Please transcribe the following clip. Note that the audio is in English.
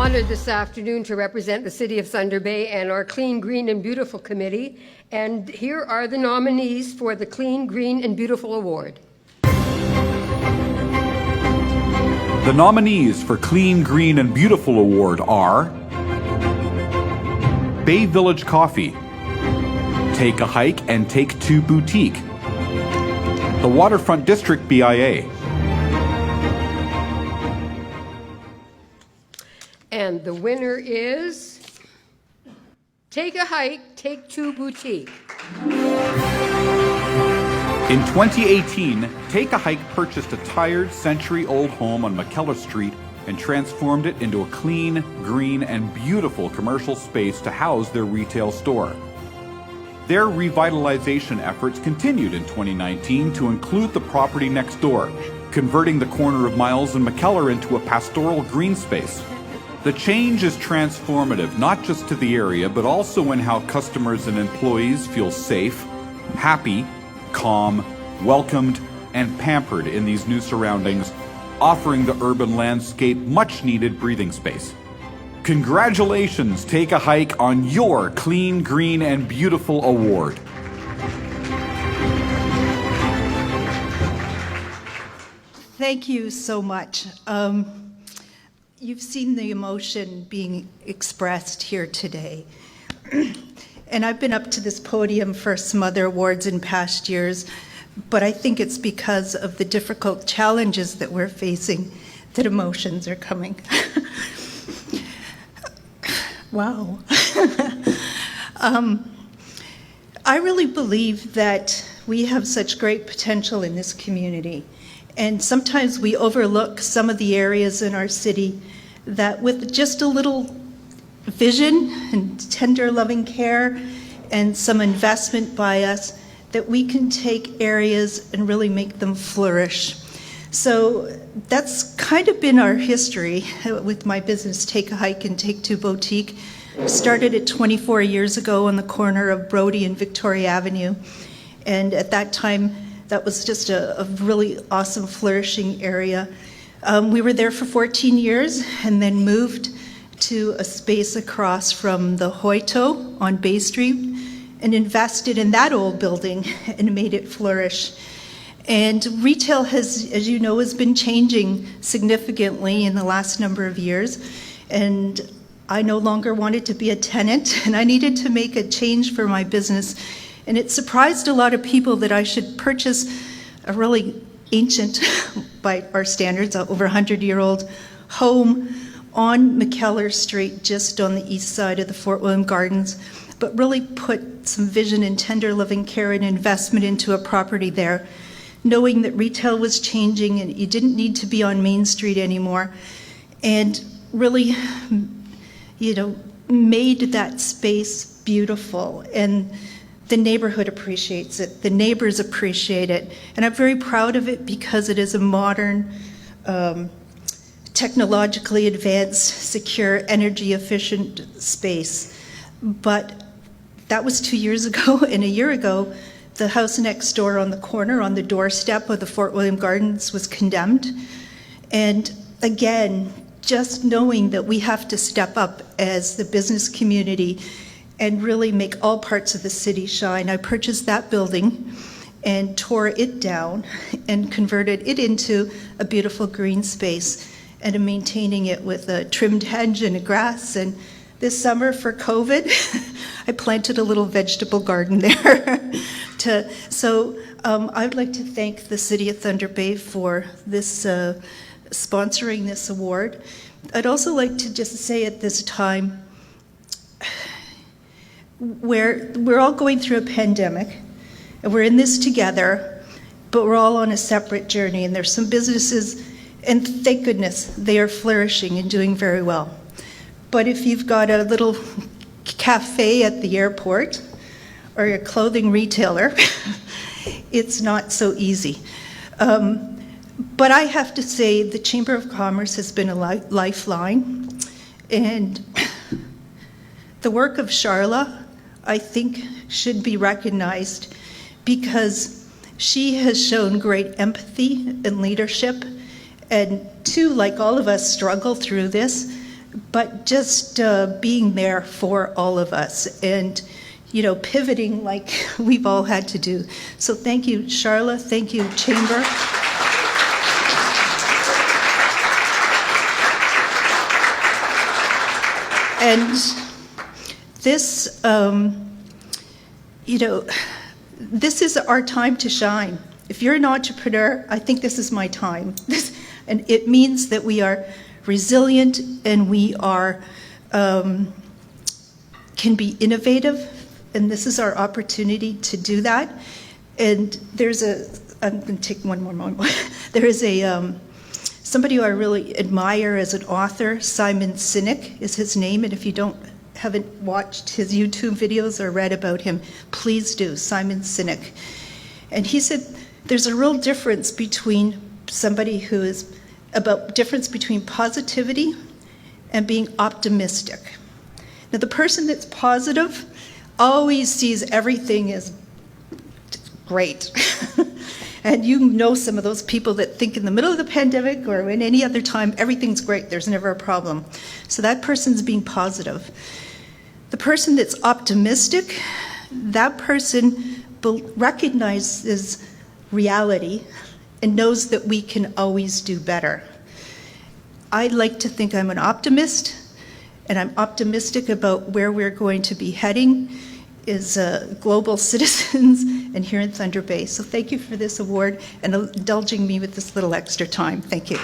honored this afternoon to represent the City of Thunder Bay and our Clean, Green and Beautiful Committee. And here are the nominees for the Clean, Green and Beautiful Award. The nominees for Clean, Green and Beautiful Award are Bay Village Coffee, Take a Hike and Take Two Boutique, the Waterfront District BIA, and the winner is Take a Hike, Take Two Boutique. In 2018, Take a Hike purchased a tired, century-old home on McKellar Street and transformed it into a clean, green, and beautiful commercial space to house their retail store. Their revitalization efforts continued in 2019 to include the property next door, converting the corner of Miles and McKellar into a pastoral green space. The change is transformative, not just to the area, but also in how customers and employees feel safe, happy, calm, welcomed, and pampered in these new surroundings, offering the urban landscape much-needed breathing space. Congratulations, Take a Hike, on your Clean, Green, and Beautiful Award. Thank you so much. You've seen the emotion being expressed here today. And I've been up to this podium for some other awards in past years, but I think it's because of the difficult challenges that we're facing that emotions are coming. Wow. I really believe that we have such great potential in this community, and sometimes we overlook some of the areas in our city that with just a little vision and tender loving care and some investment by us, that we can take areas and really make them flourish. So that's kind of been our history with my business, Take a Hike and Take Two Boutique. Started it 24 years ago on the corner of Brodie and Victoria Avenue. And at that time, that was just a really awesome, flourishing area. We were there for 14 years and then moved to a space across from the Hoyto on Bay Street and invested in that old building and made it flourish. And retail has, as you know, has been changing significantly in the last number of years. And I no longer wanted to be a tenant, and I needed to make a change for my business. And it surprised a lot of people that I should purchase a really ancient, by our standards, over 100-year-old home on McKellar Street, just on the east side of the Fort William Gardens, but really put some vision and tender loving care and investment into a property there, knowing that retail was changing and you didn't need to be on Main Street anymore, and really, made that space beautiful. And the neighborhood appreciates it, the neighbors appreciate it, and I'm very proud of it because it is a modern, technologically advanced, secure, energy efficient space. But that was 2 years ago, and a year ago, the house next door on the corner, on the doorstep of the Fort William Gardens, was condemned. And again, just knowing that we have to step up as the business community and really make all parts of the city shine, I purchased that building and tore it down and converted it into a beautiful green space, and I'm maintaining it with a trimmed hedge and a grass. And this summer for COVID, I planted a little vegetable garden there. I'd like to thank the City of Thunder Bay for this sponsoring this award. I'd also like to just say at this time, where we're all going through a pandemic, and we're in this together, but we're all on a separate journey, and there's some businesses, and thank goodness, they are flourishing and doing very well. But if you've got a little cafe at the airport or a clothing retailer, it's not so easy. But I have to say the Chamber of Commerce has been a lifeline, and the work of Charla, I think, should be recognized because she has shown great empathy and leadership, and too, like all of us struggle through this, but just being there for all of us and, you know, pivoting like we've all had to do. So thank you, Charla. Thank you, Chamber. And this, you know, this is our time to shine. If you're an entrepreneur, I think this is my time. And it means that we are resilient and we are, can be innovative. And this is our opportunity to do that. And there's I'm going to take one more moment. There is somebody who I really admire as an author, Simon Sinek is his name. And if you haven't watched his YouTube videos or read about him, please do, Simon Sinek. And he said there's a real difference between difference between positivity and being optimistic. Now, the person that's positive always sees everything as great. And you know some of those people that think in the middle of the pandemic or in any other time, everything's great, there's never a problem. So that person's being positive. The person that's optimistic, that person recognizes reality and knows that we can always do better. I like to think I'm an optimist, and I'm optimistic about where we're going to be heading as global citizens and here in Thunder Bay. So thank you for this award and indulging me with this little extra time. Thank you.